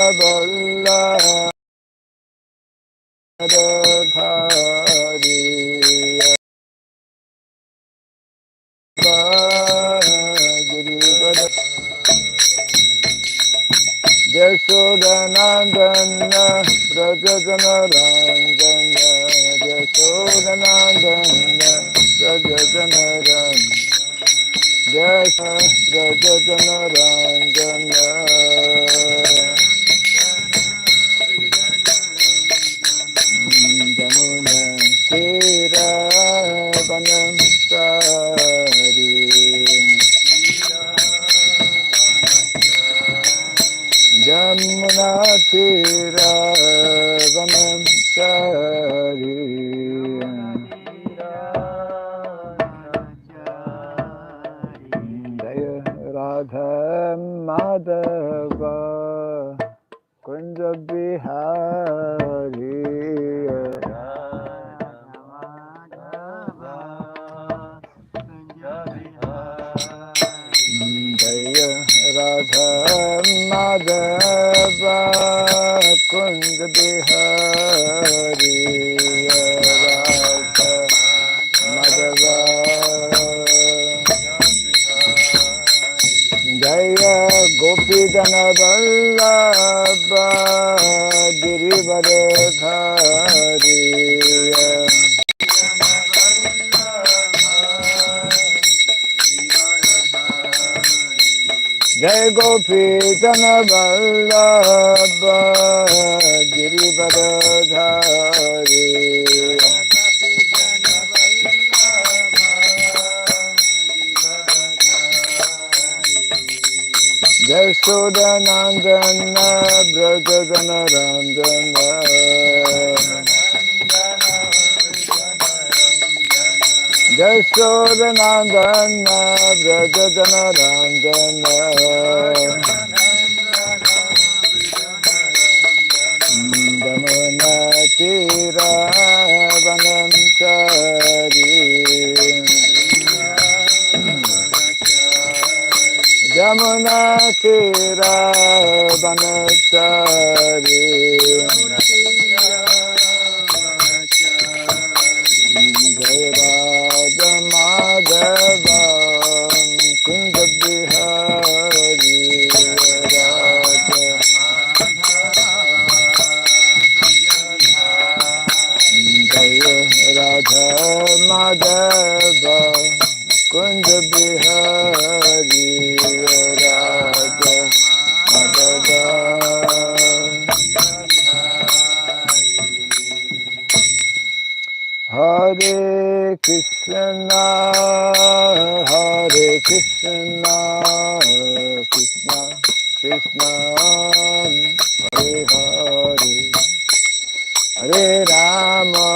Vallabha Dhari Girivara Jasodanandana Prajajana Ranjana Jasodanandana Prajajana Ranjana Prajajana Ranjana Jamuna Tira Vanam Sari Jamuna Tira Vanam Sari Jaya Radha Madhava Kunja Bihari Jaya Radha Madhava Kunja Bihari Radha Madhava Jaya Gopi Jana Vallabha Girivara Dhari Jai Gopi Jana Vallabha Girivara Dhari Jasodanandana Brajajana Ranjana Jasodanandana Brajajana Ranjana Damana Tira Vanam Chari Jamuna Tira Vanachari Jayarada Madhava Kunja Bihari Radha Jaya Radha Madhava Kunja Bihari Radha Madhava Hare Krishna Hare Krishna Krishna Krishna Hare Hare Hare Rama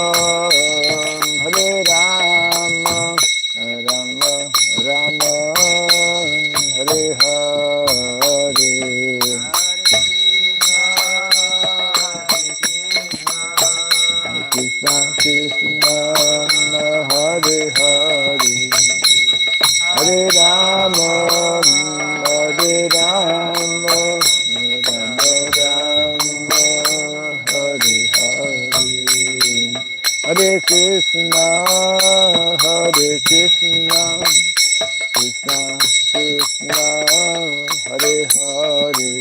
Hare Rama Rama Rama Hare Hare Krishna Krishna Hare Hare Hare Rama Hare Rama Rama Rama Hare Hare Hare Krishna Krishna Krishna Hare Hare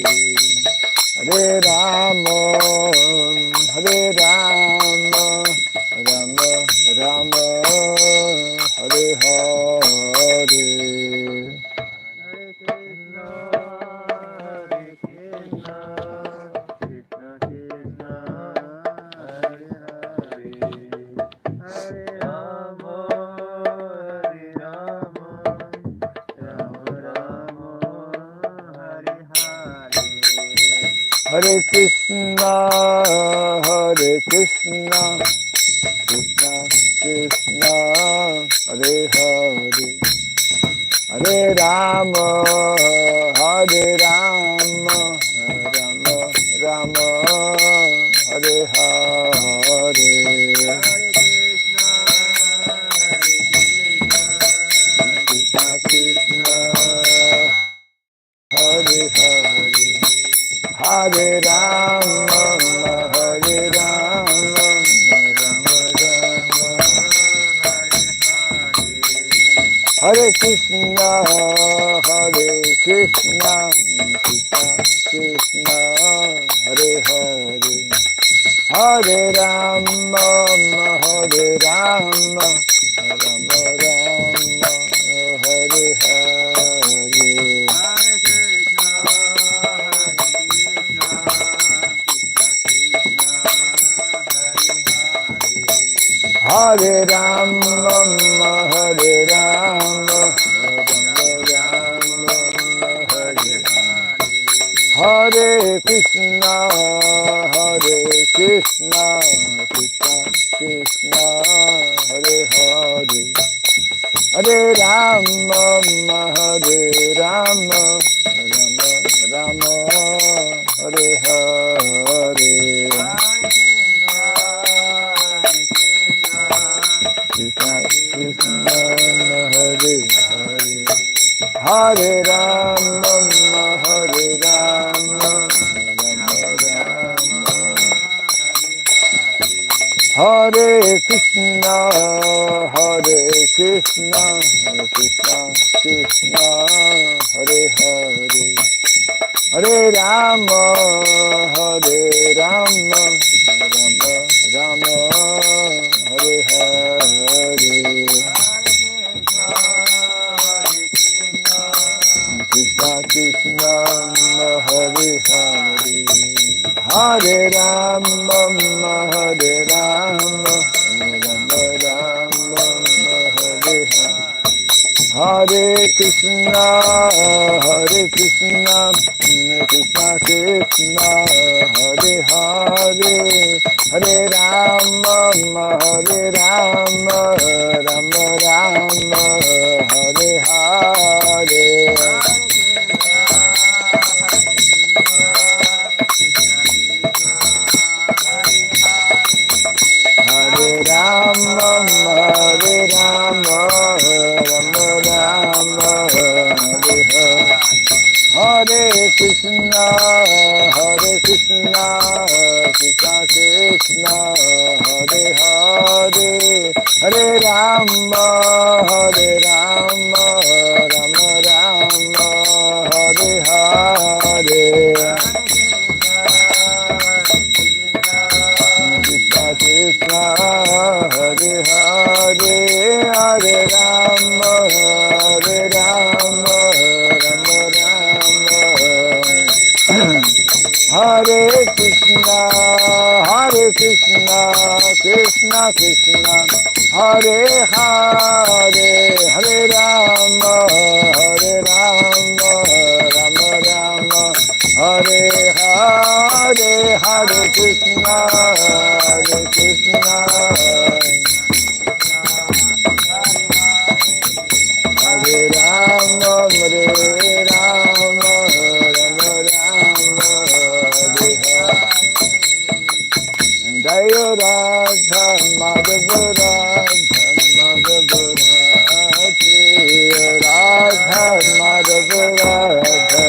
Hare Rama Rama Rama Hare Hare Hare Krishna Krishna Krishna Hare Hare Hare Rama Rama Rama Hare Hare Krishna Hare Hare Hare Rama, Hare Rama, Rama Rama, Hare Krishna, Hare Krishna, Krishna Krishna, Hare Hare, Hare Rama, Hare Rama, Rama Rama, Hare Hare. Hare Rama, Hare Rama, Rama Rama, Hare Hare Krishna, Hare Krishna, Krishna Krishna, Hare Hare, Hare Rama, Hare Rama, Rama Rama, Hare Hare. Krishna Krishna, Hare Hare, Hare Rama, Hare Rama, Rama Rama, Hare Krishna, Hare Krishna, Krishna Krishna, Hare Hare, Hare Rama, Hare Rama, Rama Rama, Hare Hare. Krishna Krishna, Hare Hare, Hare Rama, Hare Rama, Rama Rama, Hare Hare, Hare Krishna, Hare Krishna, Krishna Krishna, Hare Hare, Hare Rama, Hare Rama, Rama Rama, Hare Hare. Hare Rama, Hare Rama, Rama Rama, Hare Hare, Hare Krishna, Hare Krishna, Krishna Krishna, Hare Hare, Hare Rama, Hare Rama, Rama Rama, Hare Hare. Krishna Krishna, Hare Hare, Hare Rama, Hare Rama, Rama Rama, Hare Krishna, Hare Krishna, Krishna Krishna, Hare Hare, Hare Rama, Hare Rama, Rama Rama, Hare Hare, Hare Krishna, Hare Krishna, Hare Rama, Hare Rama, Rama Rama, Hare Hare. Jaya Radha Madhava, Radha Madhava, Radha Madhava, Radha,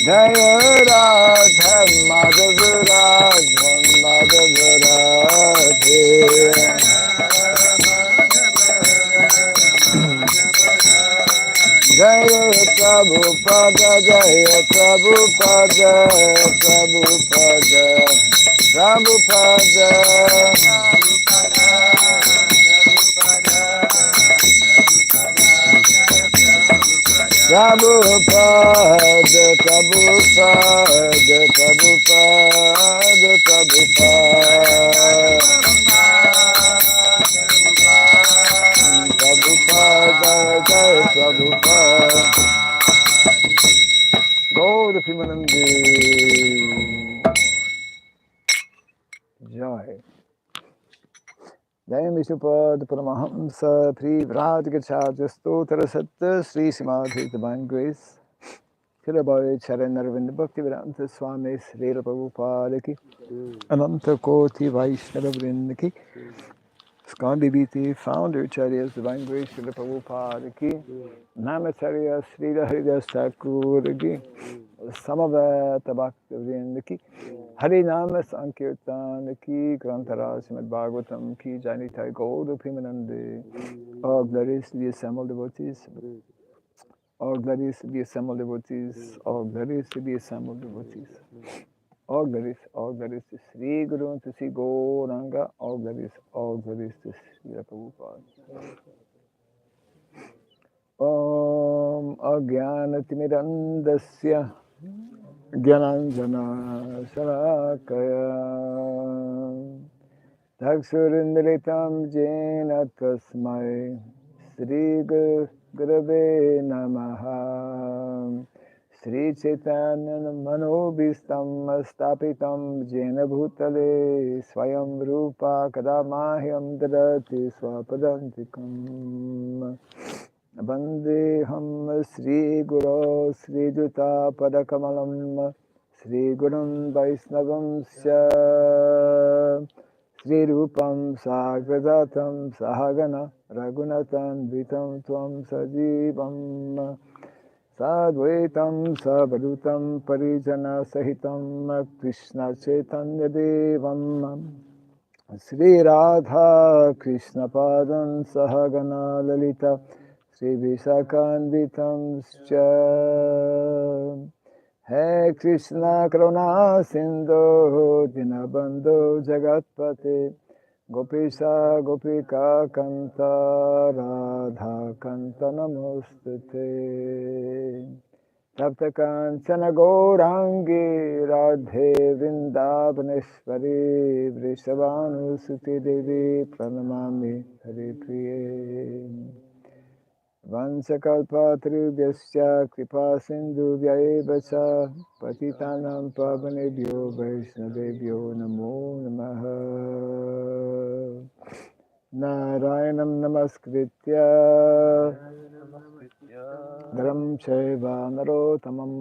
Jaya Radha Madhava, Radha Madhava, Radhe. Jaya Prabhupada, Jaya Prabhupada, Prabhupada, Prabhupada, Prabhupada, Prabhupada, Prabhupada, Prabhupada, Prabhupada, Jai Prabhupada, Gaur Simanandi, Jai. Jai Vishupad Paramahamsa, Pri Vraj Gacharya Stotra Satta, Sri Simadhi Divine Grace, Kirabai Charan Arvind Bhakti Vedanta Swami Sri Prabhupada ki, Ananta Koti Vaishnava Vrinda ki, Skandi Biti, founder, Charyas, Divine Grace, Srila Prabhupada ki, Namacharya, Srila Haridas Thakur ki, Samaveta Bhaktivinoda ki, Hari Nama Sankirtan ki, Grantara Srimad Bhagavatam ki, Janitai Gaura Primanande, all glories to the assembled devotees, all glories to the assembled devotees, all glories to the assembled devotees. All glories to Sri Guru and to Sri Gauranga, all glories to Sri Prabhupada. Om Ajnanatimidandasya Gyananjana Shalakaya Taksurindritam Jena Tasmai Sri Gurave Namaha Sri Chaitanya Manobhistam Stapitam Jena Bhutale Swayam Rupa Kadamahyam Dadati Swapadantikam Vandeham Sri Guru Sri Juta Padakamalam Sri Gurun Vaisnavam Sya Sri Rupam Sagradatam Sahagana Raghunatan Vitam Tvam Sajivam Sadvaitam Savadutam Parijana Sahitam Krishna Chaitanya Devam Sri Radha Krishna Padam Sahagana Lalita Sri Visakanvitam Scha He Krishna Karuna Sindhu Dinabandhu Jagatpate Gopisa Gopika Kanta Radha Kanta Namostate Tapta Kanchana Gaurangi Radhe Vrindavaneshwari Vrishabhanusuti Devi Pranamami Hari Priye Vansakalpatrubhyasya Kripa Sindhubhya Cha Patitanam Pavanebhyo Vaishnavebhyo Namo Namaha Narayanam Namaskritya Dharam Chaiva Narotamam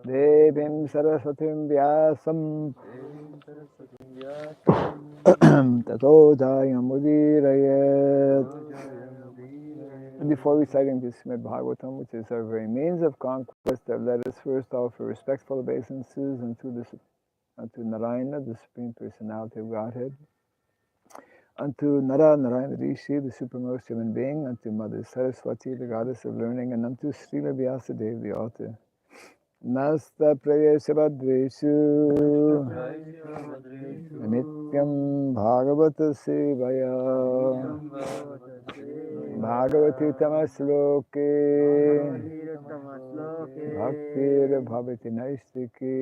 Devim Saraswatim Vyasam Tato Jayamudiraye. Before reciting this Srimad Bhagavatam, which is our very means of conquest, let us first offer respectful obeisances unto Narayana, the Supreme Personality of Godhead, unto Nara Narayana Rishi, the supremest human being, unto Mother Saraswati, the goddess of learning, and unto Srila Vyasadeva, the author. Nasta Prayeshabhadreshu Nityam Bhagavata Sevaya Bhagavati Tamasloke Bhaktir Bhavati Naistiki.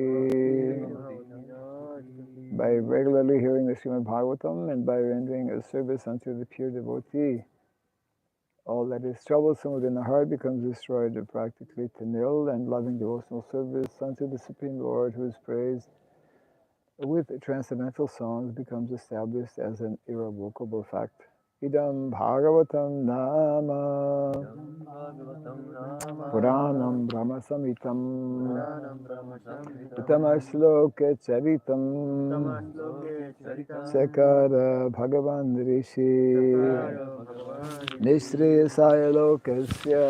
By regularly hearing the Srimad Bhagavatam and by rendering a service unto the pure devotee, all that is troublesome within the heart becomes destroyed practically to nil, and loving devotional service unto the Supreme Lord, who is praised with transcendental songs, becomes established as an irrevocable fact. Idam Bhagavatam Nama Puranam Brahma Samitam Uttama Charitam Sakara Bhagavan Rishi Nishriyasaya Lokasya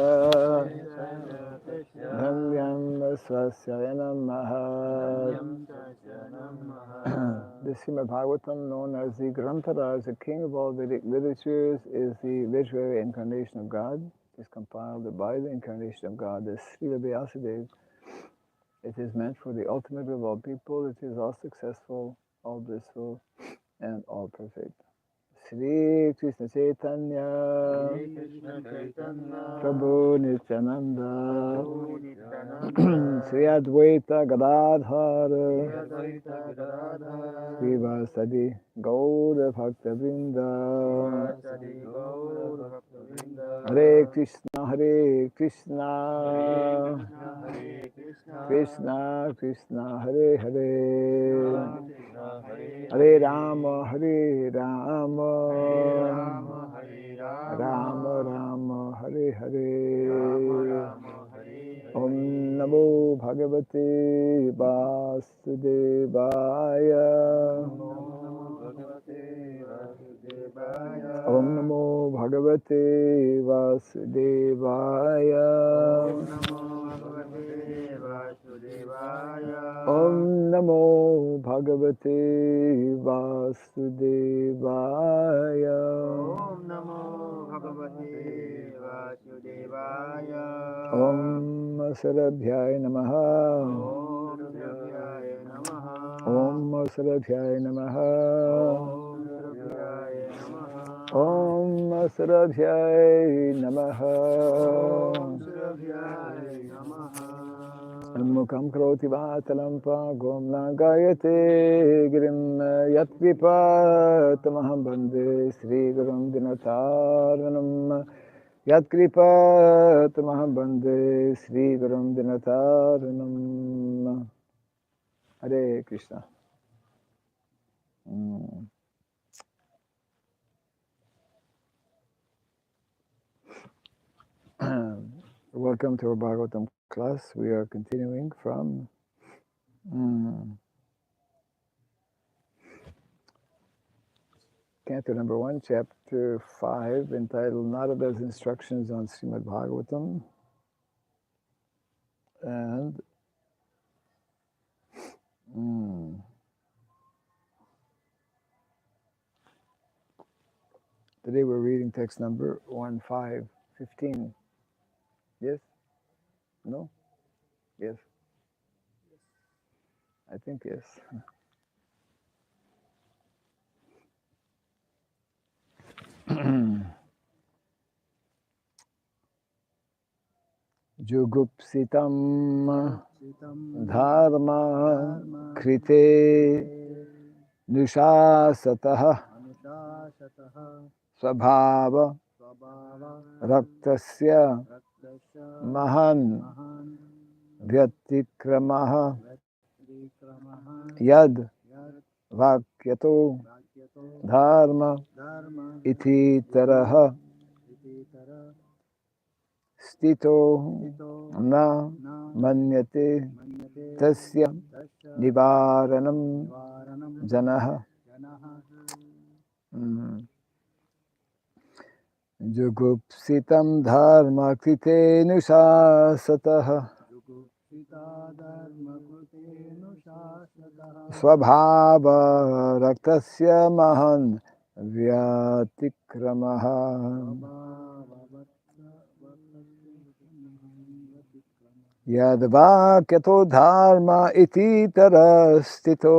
Dhamyam Swasya Namaha. The Srimad Bhagavatam, known as the Granthara, the king of all Vedic literatures, is the literary incarnation of God. It is compiled by the incarnation of God, the Srila Vyasadeva. It is meant for the ultimate of all people. It is all successful, all blissful, and all perfect. Sri Krishna Chaitanya Prabhu Nityananda Sri Advaita Gadadhara Sri Vasadi Gaura Bhakta Vrinda. Hare Krishna Krishna Krishna Hare Hare Hare Rama Rama Rama Hare Hare. Om Namo Bhagavate Vasudevaya. Om Namo Bhagavate Vasudevaya. Om Namo Bhagavate Vasudevaya. Om Namo Bhagavate Vasudevaya. Om Sarabhyaya Namaha. Om Sarabhyaya Namaha. Om Sarabhyaya Namaha. Om Sarabhyaya Namaha. Mukam karoti vatalampa gomna gayate girim yatvipa tamaham bande Sri Gurum Dinataranam yatkripa tamaham bande Sri Gurum Dinataranam. Hare Krishna. Welcome to our Bhagavatam class. We are continuing from Canto number 1, chapter 5, entitled Narada's Instructions on Srimad Bhagavatam. And today we're reading text number 1515. Yes? No? Yes? I think yes. Jugupsitam dharma krite nushasatah svabhava raktasya mahan vyatikramaha yad vakyato dharma iti taraha stito na manyate tasya nivaranam janaha. Jugupsitam dharma krite nushasatah svabhava raktasya mahan vyatikramaha yadvakyato dharma iti tarastito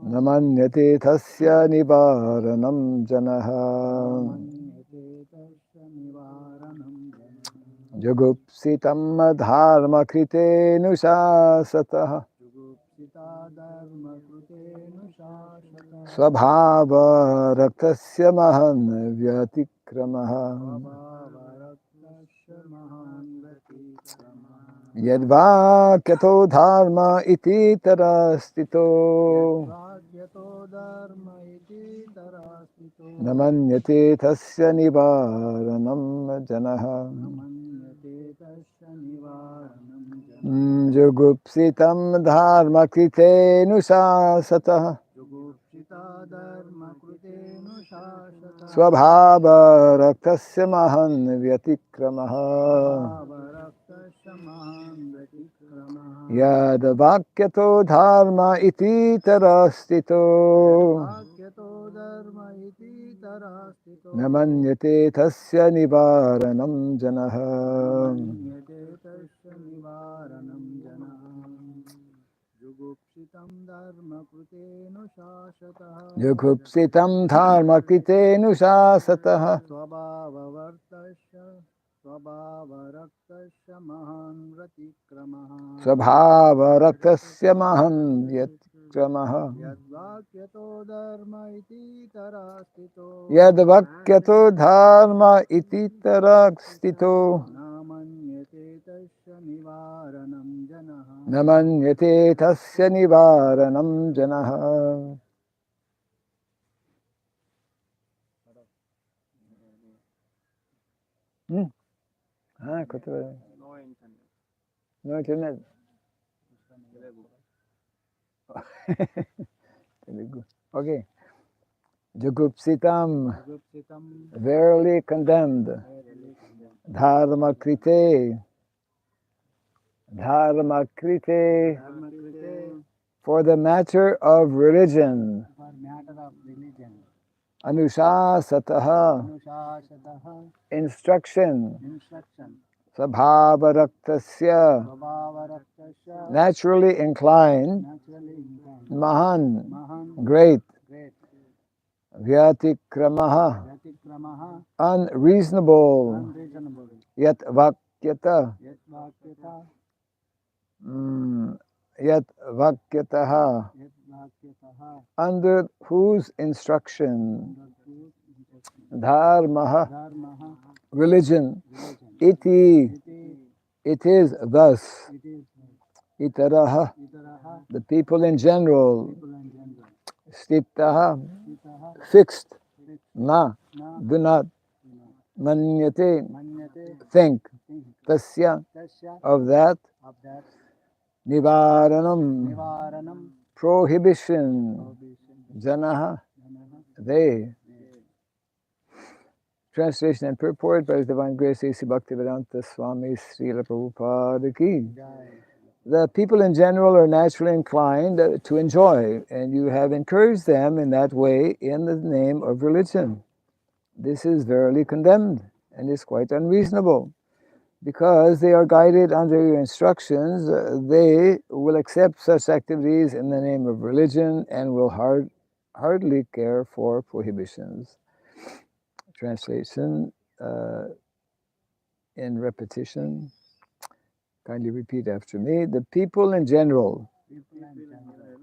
namanyate tasya nivaranam janaha. Jugupsitam dharma krite nushasatah svabhava raktasya mahan vyatikramaha yadvakyato dharma iti tarastito namanyate tasya nivaranam janaha. Jugupsitam dharma krite nushasatah svabhava raktasya mahan vyatikramaha yadvakyato dharma iti tarastito namanyate tasya nivaranam janaha. Jugupsitam dharma krite nushasatah svabhava raktasya mahan vyatikramaha yadvakyato dharma iti tarastito namanyate tasya nivaranam janaha. No internet. Okay. Jugupsitam, Gupsitam, verily condemned. verily condemned. Dharmakrite, dharmakrite, Dharmakrite, for the matter of religion. for matter of religion. Anushasataha, Anushasataha, instruction. instruction. Sabhavaraktasya, Svabhavaraktasya, naturally inclined. naturally inclined. Mahan, Mahan, great. great. Vyatikramaha, Vyatikramaha, unreasonable. unreasonable. Yat vakyata, Yet vakyata, yat vakyataha, yet vakyataha, under whose instruction. under whose instruction. Dharmaha, Dharmaha, religion. religion. Iti, Iti, it is thus. it is Itaraha, Itaraha, the people in general. people in general. Stitaha, Itaha, fixed. fixed. Na, Na, do not. Manyate, manyate, think. think. Tasya, Tasya, of that. of that. Nivaranam, Nivaranam, prohibition. prohibition. Janaha, Janaha, they. they. Translation and purport by His Divine Grace A.C. Bhaktivedanta Swami Srila Prabhupada Ki. Jai. The people in general are naturally inclined to enjoy, and you have encouraged them in that way in the name of religion. This is verily condemned and is quite unreasonable. Because they are guided under your instructions, they will accept such activities in the name of religion and will hardly care for prohibitions. Translation in repetition. Kindly repeat after me. The people in general People in general,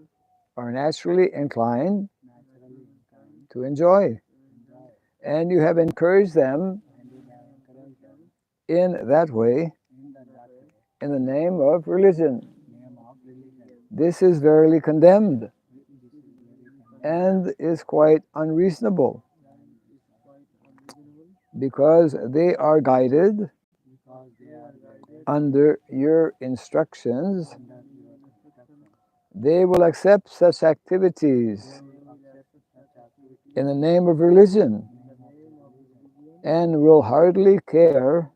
are naturally inclined naturally inclined to enjoy, to enjoy, and you have encouraged them and you have encouraged them in that way in that way, in the name of religion. name of religion. This is verily condemned This is very condemned and is quite unreasonable and is quite unreasonable because they are guided because they are guided under your instructions. under your instruction. They will accept such activities They will accept such activities in the name of religion in the name of religion and will hardly care and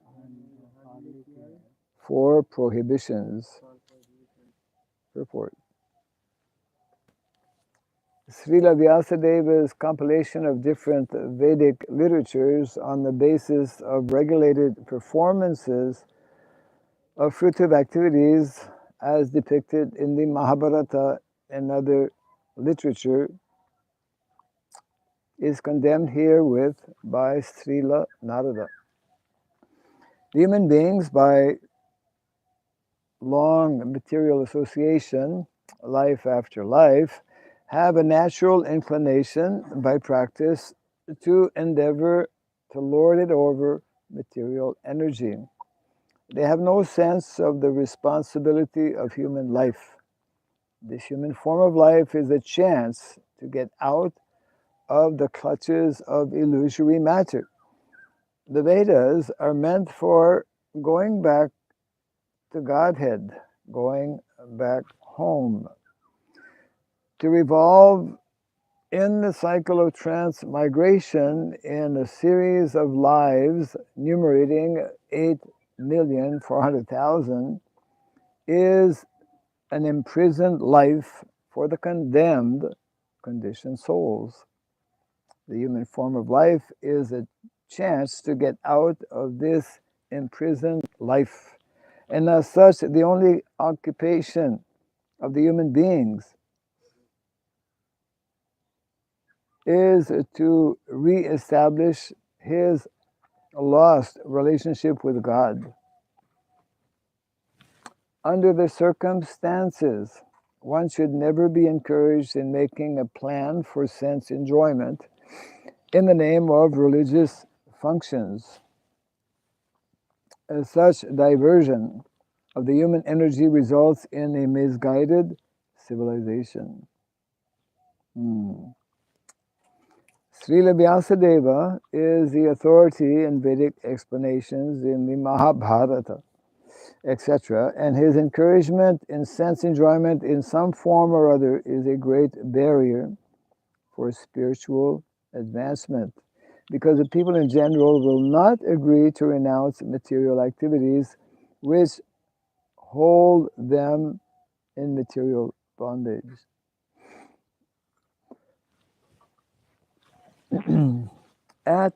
will hardly care for prohibitions. Purport. Srila Vyasadeva's compilation of different Vedic literatures on the basis of regulated performances of fruitive activities as depicted in the Mahabharata and other literature is condemned herewith by Srila Narada. Human beings, by long material association, life after life, have a natural inclination by practice to endeavor to lord it over material energy. They have no sense of the responsibility of human life. This human form of life is a chance to get out of the clutches of illusory matter. The Vedas are meant for going back to Godhead, going back home, to revolve in the cycle of transmigration in a series of lives numerating 8,400,000 is an imprisoned life for the condemned conditioned souls. The human form of life is a chance to get out of this imprisoned life. And as such, the only occupation of the human beings is to reestablish his lost relationship with God. Under the circumstances, one should never be encouraged in making a plan for sense enjoyment in the name of religious functions. As such, diversion of the human energy results in a misguided civilization. Srila Vyasadeva is the authority in Vedic explanations in the Mahabharata. etc. And his encouragement in sense enjoyment in some form or other is a great barrier for spiritual advancement, because the people in general will not agree to renounce material activities which hold them in material bondage. At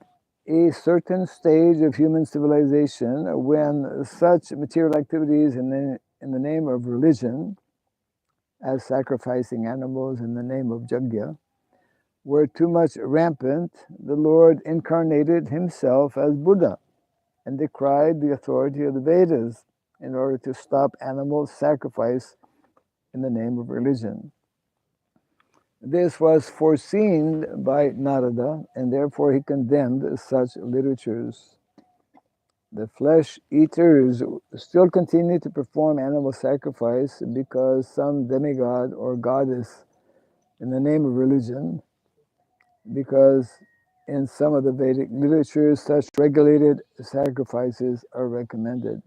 a certain stage of human civilization, when such material activities in the name of religion, as sacrificing animals in the name of Jagya, were too much rampant, the Lord incarnated himself as Buddha and decried the authority of the Vedas in order to stop animal sacrifice in the name of religion. This was foreseen by Narada, and therefore he condemned such literatures. The flesh eaters still continue to perform animal sacrifice because some demigod or goddess in the name of religion, because in some of the Vedic literatures such regulated sacrifices are recommended.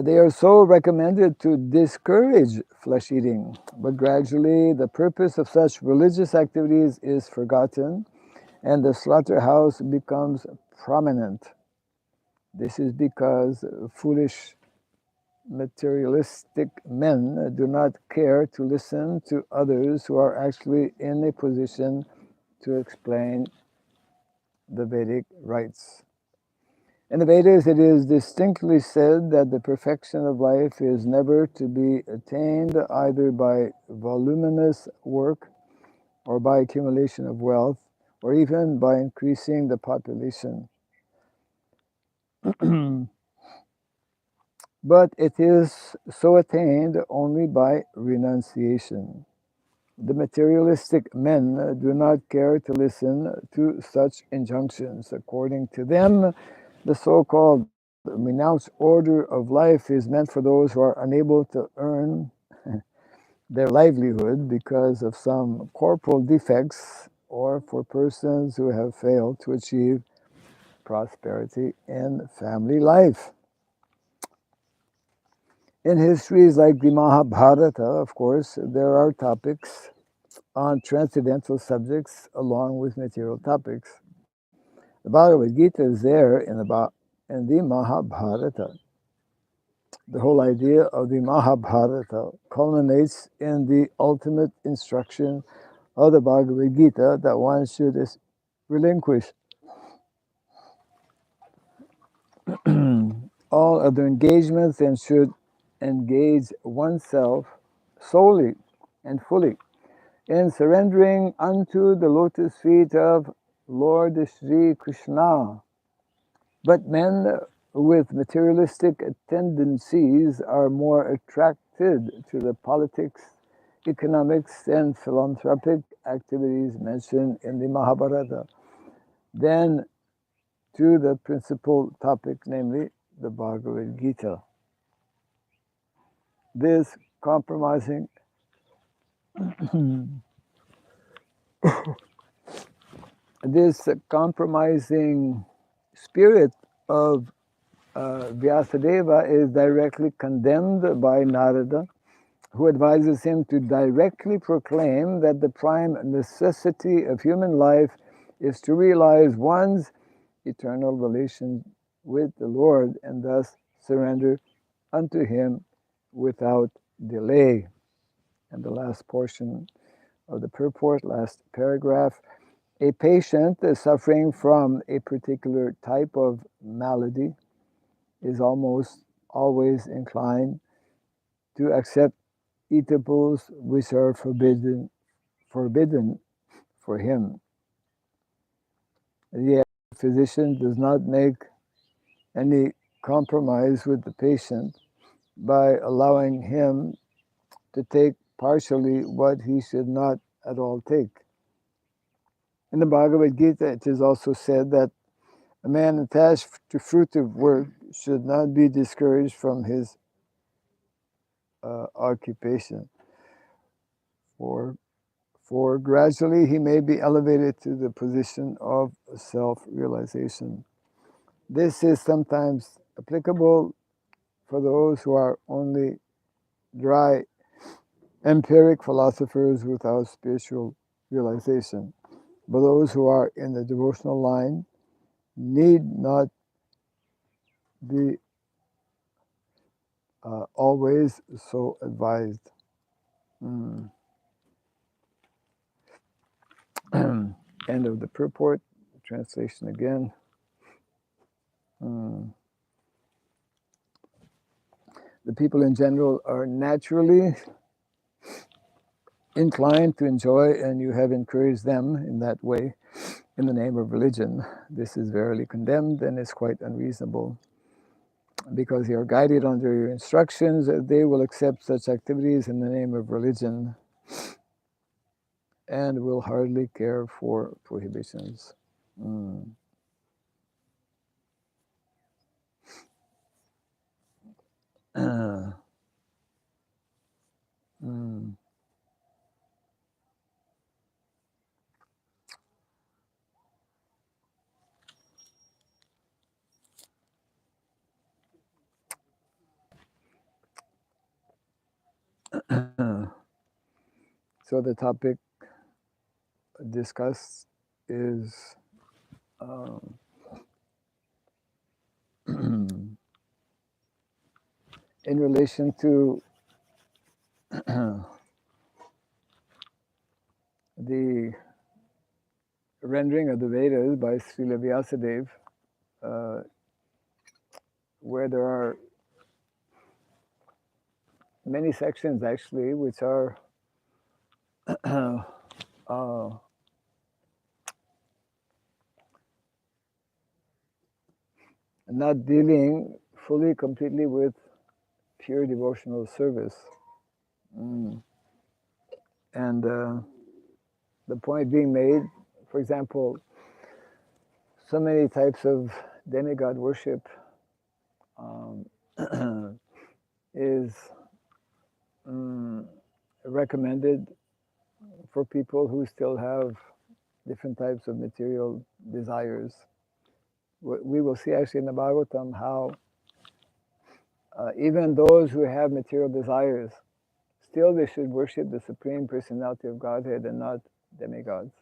They are so recommended to discourage flesh eating, but gradually the purpose of such religious activities is forgotten and the slaughterhouse becomes prominent. This is because foolish materialistic men do not care to listen to others who are actually in a position to explain the Vedic rites. In the Vedas, it is distinctly said that the perfection of life is never to be attained either by voluminous work or by accumulation of wealth or even by increasing the population. But it is so attained only by renunciation. The materialistic men do not care to listen to such injunctions. According to them, the so-called renounced order of life is meant for those who are unable to earn their livelihood because of some corporal defects, or for persons who have failed to achieve prosperity in family life. In histories like the Mahabharata, of course, there are topics on transcendental subjects along with material topics. The Bhagavad Gita is there in the Mahabharata. The whole idea of the Mahabharata culminates in the ultimate instruction of the Bhagavad Gita that one should relinquish all other engagements and should engage oneself solely and fully in surrendering unto the lotus feet of Lord Sri Krishna. But men with materialistic tendencies are more attracted to the politics, economics, and philanthropic activities mentioned in the Mahabharata than to the principal topic, namely the Bhagavad Gita. This compromising spirit of Vyasadeva is directly condemned by Narada, who advises him to directly proclaim that the prime necessity of human life is to realize one's eternal relation with the Lord and thus surrender unto him without delay. And the last portion of the purport, last paragraph, a patient suffering from a particular type of malady is almost always inclined to accept eatables which are forbidden for him. Yet the physician does not make any compromise with the patient by allowing him to take partially what he should not at all take. In the Bhagavad Gita, it is also said that a man attached to fruitive work should not be discouraged from his occupation, for gradually he may be elevated to the position of self-realization. This is sometimes applicable for those who are only dry, empiric philosophers without spiritual realization. But those who are in the devotional line need not be always so advised. End of the purport. Translation again. The people in general are naturally inclined to enjoy, and you have encouraged them in that way in the name of religion. This is verily condemned and is quite unreasonable. Because you are guided under your instructions, they will accept such activities in the name of religion and will hardly care for prohibitions. So the topic discussed is in relation to the rendering of the Vedas by Srila Vyasadeva, where there are many sections actually which are not dealing fully, completely with pure devotional service. And the point being made, for example, so many types of demigod worship is recommended for people who still have different types of material desires. We will see actually in the Bhagavatam how even those who have material desires, still they should worship the Supreme Personality of Godhead and not demigods.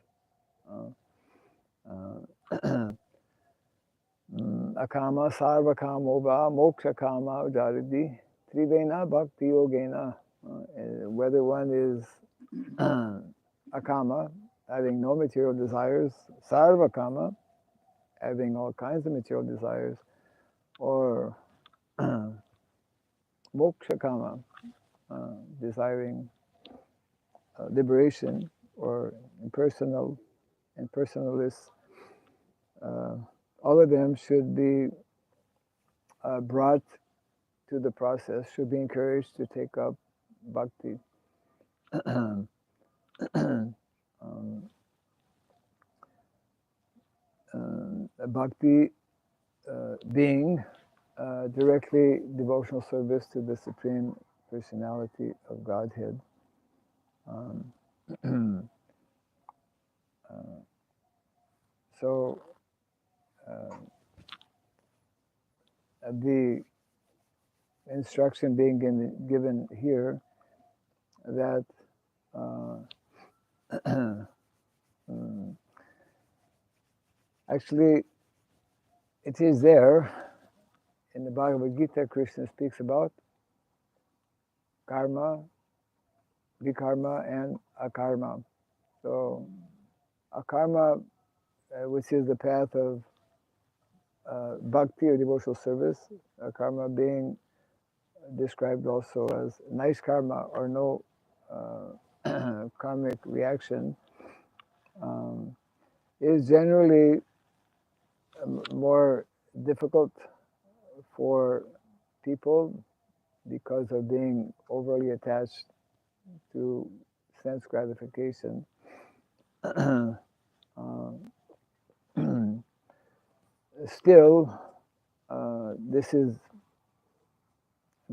Akama sarva kamo va moksha kama udaridi trivena bhakti yogena. Whether one is akama, having no material desires, sarva kama, having all kinds of material desires, or moksha kama, desiring liberation, or impersonalists, all of them should be brought to the process, should be encouraged to take up bhakti. Bhakti being directly devotional service to the Supreme Personality of Godhead. So the instruction being given here that actually it is there in the Bhagavad Gita. Krishna speaks about karma, vikarma, and akarma. So akarma, which is the path of bhakti or devotional service, karma being described also as nice karma or no karmic reaction, is generally more difficult for people because of being overly attached to sense gratification. Still, this is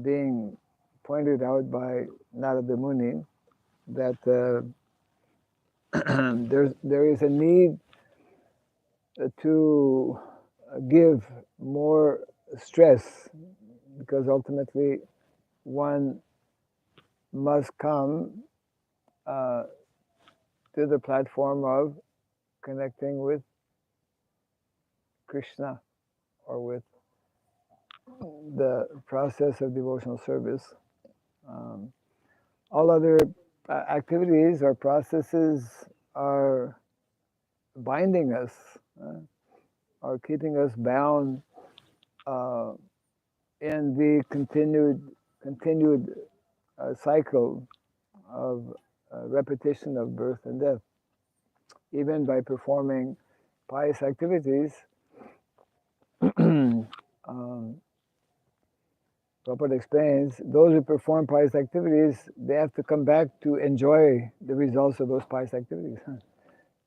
being pointed out by Narada Muni that there is a need to give more stress, because ultimately one must come to the platform of connecting with Krishna, or with the process of devotional service. Um, all other activities or processes are binding us, are keeping us bound uh, in the continued cycle of repetition of birth and death. Even by performing pious activities, um, Prabhupada explains, those who perform pious activities, they have to come back to enjoy the results of those pious activities.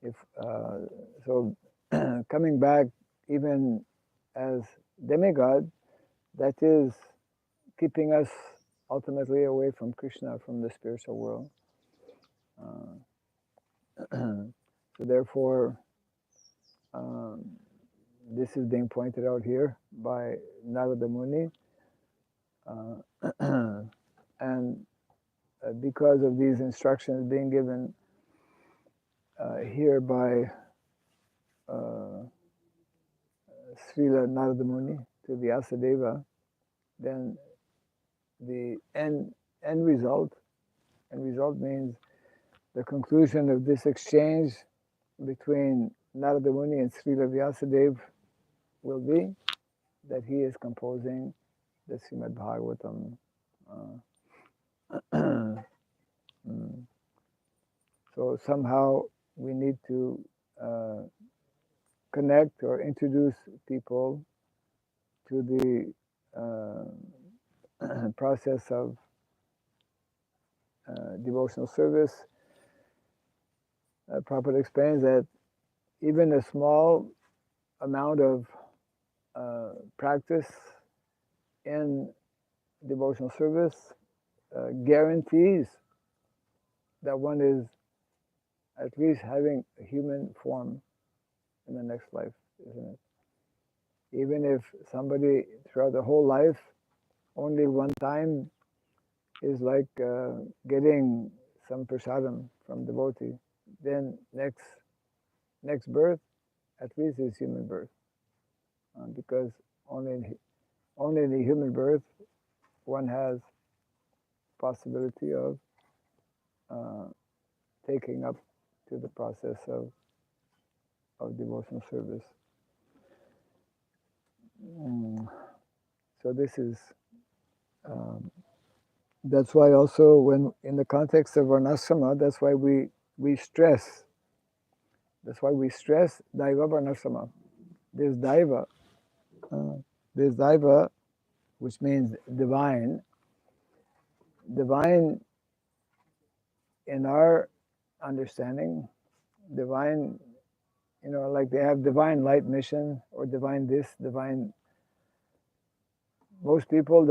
If so, coming back even as demigod, that is keeping us ultimately away from Krishna, from the spiritual world. So therefore, this is being pointed out here by Narada Muni, and because of these instructions being given here by Srila Narada Muni to Vyasadeva, then the end result means the conclusion of this exchange between Narada Muni and Srila Vyasadeva will be that he is composing the Srimad Bhagavatam. So somehow we need to connect or introduce people to the process of devotional service. Prabhupada explains that even a small amount of practice in devotional service guarantees that one is at least having a human form in the next life, isn't it? Even if somebody throughout the whole life, only one time is like getting some prasadam from devotee, then next birth at least is human birth, because only in the human birth one has possibility of taking up to the process of devotional service. So this is that's why also when in the context of varnashrama, that's why we stress. That's why we stress daiva varnashrama. There's daiva, which means divine. Divine in our understanding, divine, like they have divine light mission or divine this, divine. Most people,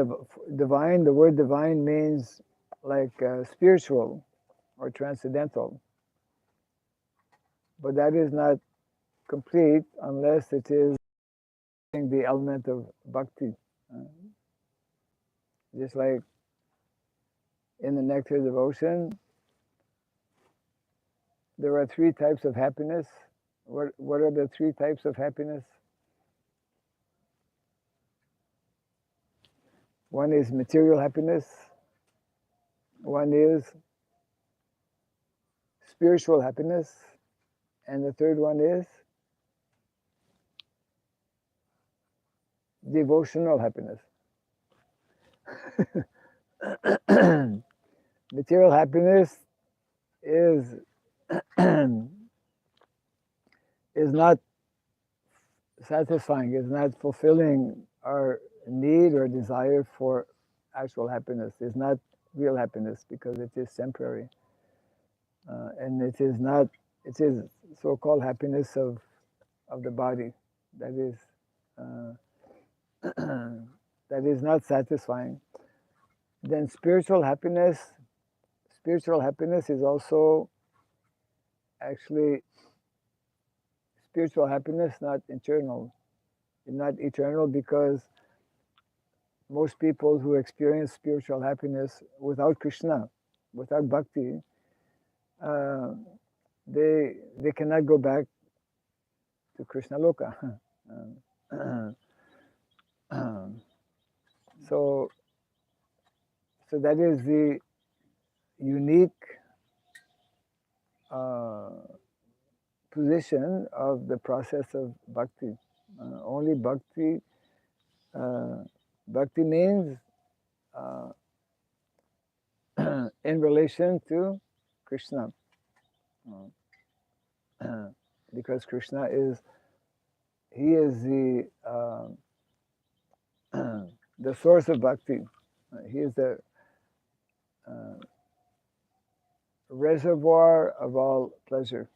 divine, the word divine means like spiritual or transcendental. But that is not complete unless it is the element of bhakti. Just like in the nectar devotion, there are three types of happiness. What are the three types of happiness? One is material happiness. One is spiritual happiness. And the third one is devotional happiness. Material happiness is not satisfying, is not fulfilling our need or desire for actual happiness. It's not real happiness because it is temporary. And it is not, it is so-called happiness of the body that is that is not satisfying. Then spiritual happiness is also actually spiritual happiness, not eternal. Not eternal because most people who experience spiritual happiness without Krishna, without bhakti, they cannot go back to Krishna Loka. So that is the unique position of the process of bhakti. Only bhakti. Bhakti means in relation to Krishna, because Krishna is the the source of bhakti. He is the reservoir of all pleasure.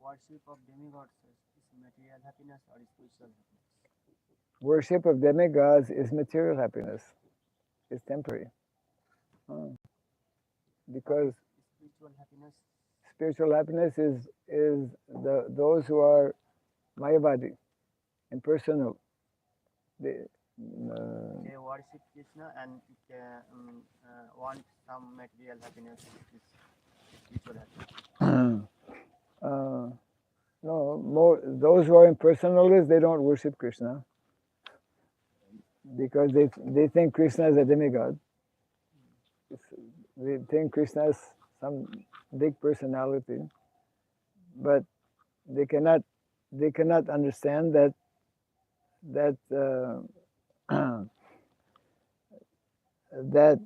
Worship of demigods is material happiness or spiritual happiness? Worship of demigods is material happiness. It's temporary. Because spiritual happiness is those who are Mayavadi, impersonal. They worship Krishna and want some material happiness. Spiritual happiness. No, those who are impersonalists, they don't worship Krishna because they think Krishna is a demigod. They think Krishna is some big personality, but they cannot understand that that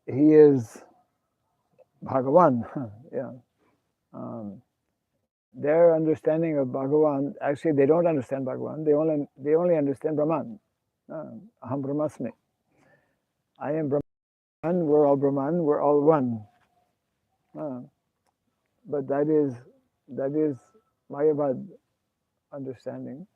he is Bhagavan. Yeah. Their understanding of Bhagavan, actually they don't understand Bhagavan, they only understand Brahman. Aham Brahmasmi. I am Brahman, we're all Brahman, we're all one. But that is Mayavad understanding.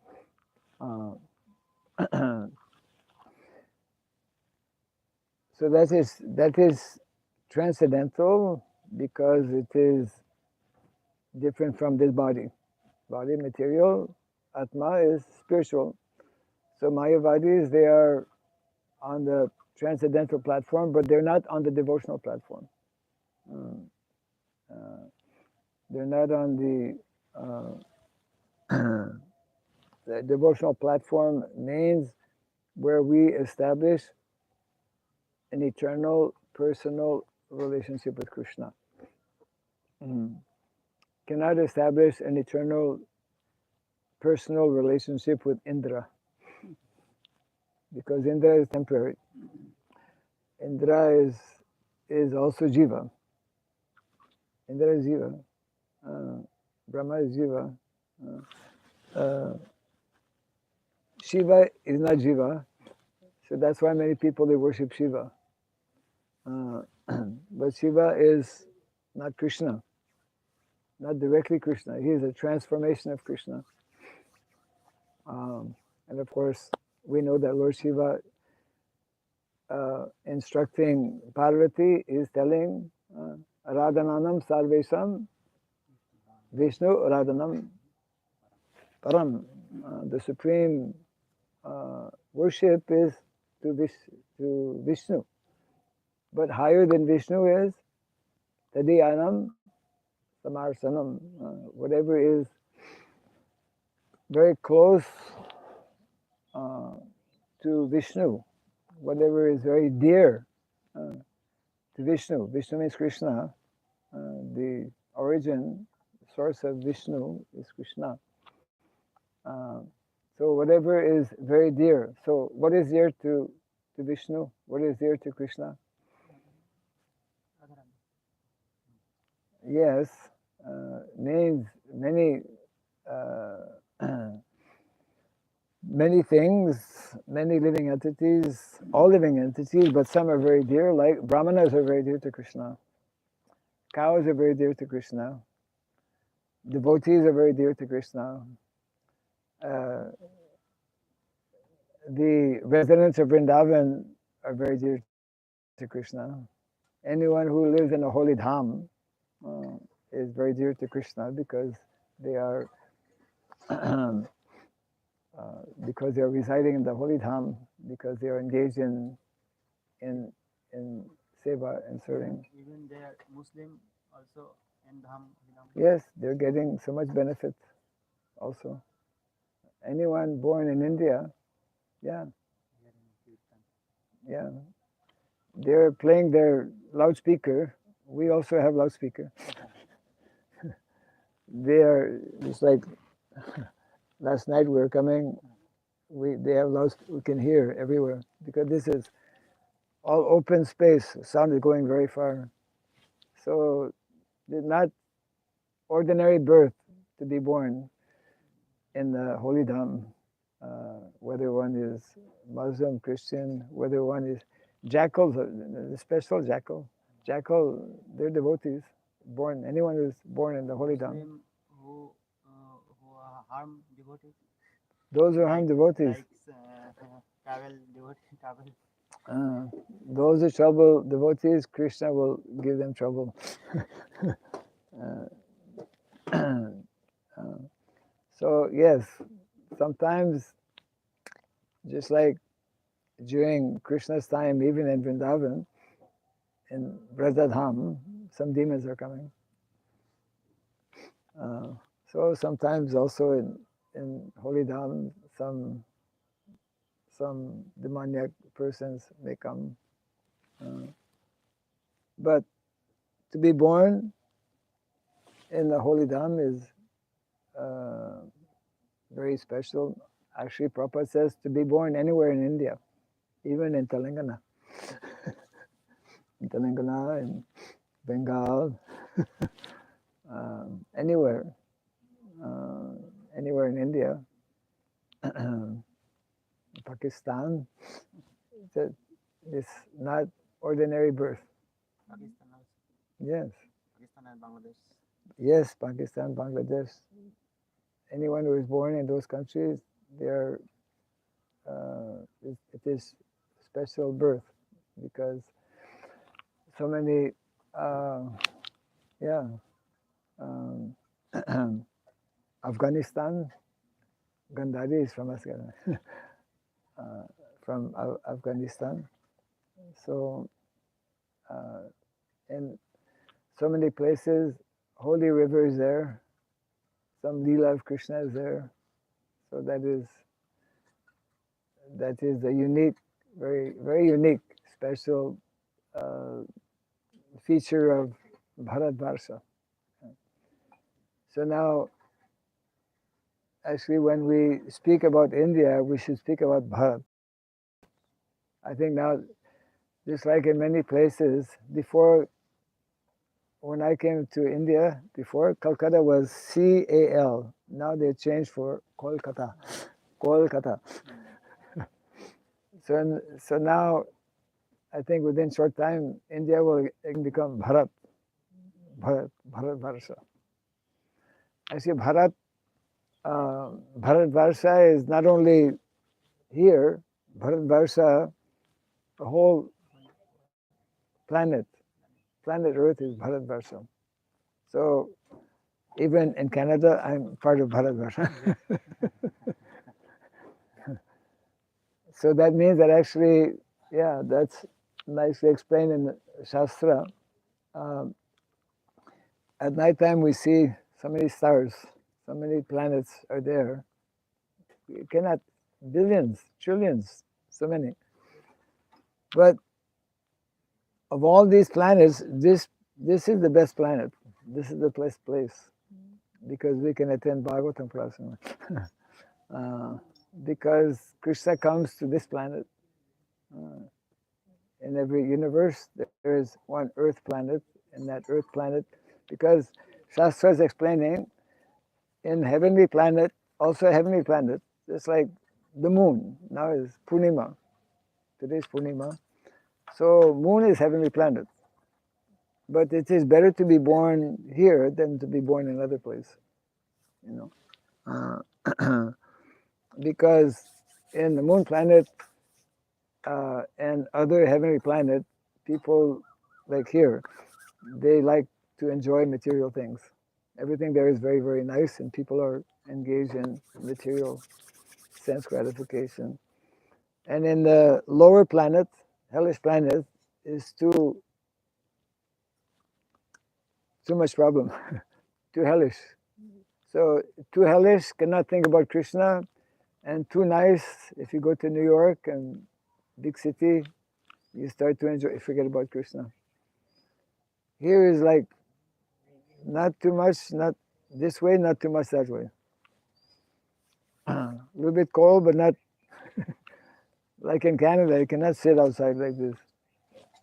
So that is transcendental because it is different from this body. Body material, Atma is spiritual. So Mayavadis, they are on the transcendental platform, but they're not on the devotional platform. They're not on the devotional platform means where we establish an eternal personal relationship with Krishna. Cannot establish an eternal personal relationship with Indra because Indra is temporary. Indra is also Jiva. Indra is Jiva. Brahma is Jiva. Shiva is not Jiva. So that's why many people, they worship Shiva. But Shiva is not Krishna. Not directly Krishna. He is a transformation of Krishna. And of course, we know that Lord Shiva instructing Parvati is telling Radhananam Sarvesam Vishnu Radhanam Param. The supreme worship is to Vishnu. But higher than Vishnu is Tadiyanam Samarsanam. Whatever is very close to Vishnu, whatever is very dear to Vishnu. Vishnu means Krishna. The origin, source of Vishnu is Krishna. So whatever is very dear. So what is dear to Vishnu? What is dear to Krishna? Yes, means many many things, many living entities, all living entities, but some are very dear, like Brahmanas are very dear to Krishna. Cows are very dear to Krishna. Devotees are very dear to Krishna. The residents of Vrindavan are very dear to Krishna. Anyone who lives in a holy dham is very dear to Krishna because they are residing in the holy dham, because they are engaged in in seva and serving. Even they are Muslim also in Dham. Yes, they're getting so much benefit also. Anyone born in India, yeah, yeah, they're playing their loudspeaker. We also have loudspeaker. They are just like last night we were coming. They have louds. We can hear everywhere because this is all open space. Sound is going very far. So it's not ordinary birth to be born in the holy Dham. Whether one is Muslim, Christian, whether one is jackals, the special jackal, they're devotees. Born anyone who's born in the holy Dham. Muslim who harm devotees. Those who harm devotees. Travel devotee travel. Those who trouble devotees, Krishna will give them trouble. So yes, sometimes just like during Krishna's time, even in Vrindavan, in Brajadham, some demons are coming. So sometimes also in Holy Dham, some demoniac persons may come. But to be born in the Holy Dham is very special. Actually, Prabhupada says to be born anywhere in India, even in Telangana. In Telangana, in Bengal, anywhere in India, Pakistan, it's not ordinary birth. Pakistan also. Yes. Pakistan and Bangladesh. Yes, Pakistan, Bangladesh. Anyone who is born in those countries, it is special birth because so many, Afghanistan, Gandhari is from Afghanistan. So, in so many places, holy river is there. Some Leela of Krishna is there. So that is a unique, very, very unique, special feature of Bharatvarsha. So now, actually, when we speak about India, we should speak about Bharat. I think now, just like in many places, before, when I came to India, before, Calcutta was CAL. Now they changed for Kolkata. Kolkata. So now, I think within short time, India will become Bharat. Bharatvarsha. Actually, Bharatvarsha is not only here, Bharatvarsha, the whole planet Earth is Bharatvarsha. So even in Canada, I'm part of Bharatvarsha. So that means that actually, yeah, that's nicely explained in the Shastra. At night time, we see so many stars, so many planets are there. You cannot, billions, trillions, so many. But of all these planets, this is the best planet. This is the best place because we can attend Bhagavatam Prasana. Because Krishna comes to this planet. In every universe, there is one Earth planet, and that Earth planet, because Shastra is explaining, in heavenly planet, also a heavenly planet, just like the moon. Now is Purnima. Today is Purnima. So moon is heavenly planet. But it is better to be born here than to be born in another place. Because in the moon planet and other heavenly planet, people like here, they like to enjoy material things. Everything there is very, very nice, and people are engaged in material sense gratification. And in the lower planet, hellish planet is too much problem, too hellish. So too hellish, cannot think about Krishna, and too nice. If you go to New York and big city, you start to enjoy, forget about Krishna. Here is like not too much, not this way, not too much that way. A little bit cold, but not like in Canada. You cannot sit outside like this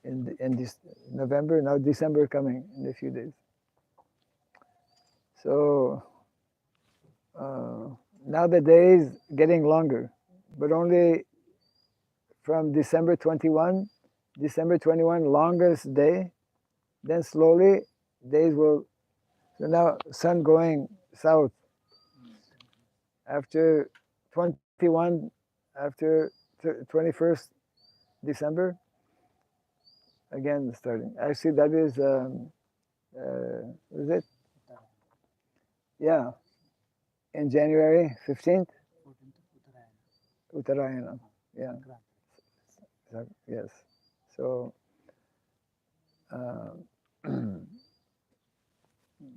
in this November. Now December coming in a few days. So now the days getting longer, but only from December 21, longest day. Then slowly days will. So now sun going south after 21, after 21st December, again starting. Actually, that is what is it? Yeah, in January 15th, 14th Uttarayana. Yeah, yes. So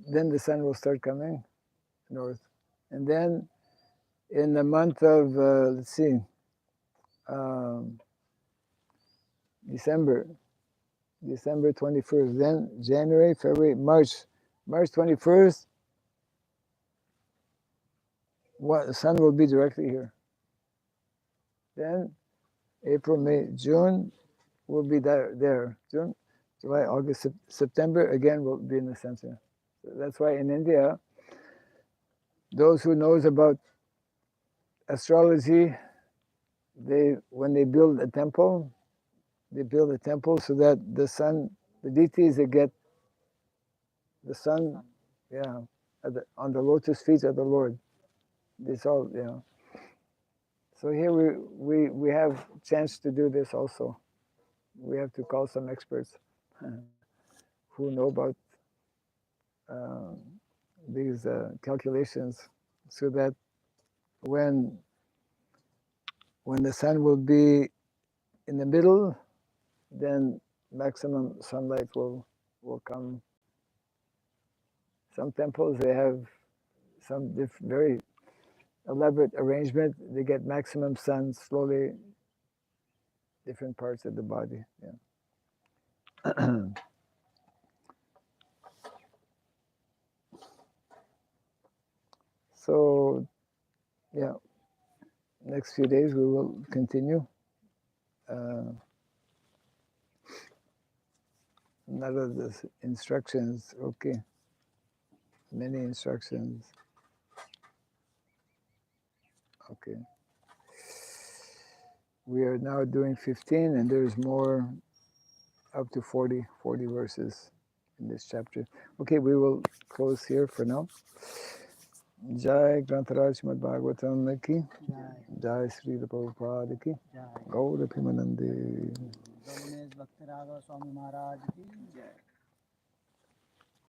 then the sun will start coming north, and then in the month of let's see, December 21st, then January, February, March 21st, the sun will be directly here. Then April, May, June will be there. June, July, August, September again will be in the center. So that's why in India, those who knows about astrology, when they build a temple, so that the sun, the deities, they get the sun, yeah, on the lotus feet of the Lord. This all, yeah. So here we have chance to do this also. We have to call some experts who know about these calculations, so that when the sun will be in the middle, then maximum sunlight will come. Some temples, they have some very elaborate arrangement. They get maximum sun slowly, different parts of the body. Yeah. So yeah, next few days we will continue. None of the instructions, okay. Many instructions. Okay. We are now doing 15, and there's more, up to 40 verses in this chapter. Okay, we will close here for now. Jai Grantaraj Srimad Bhagavatam ki, Jai Sri Prabhupada ki, Gaura Pimanande. गौनेश भक्त राघव स्वामी महाराज की जय।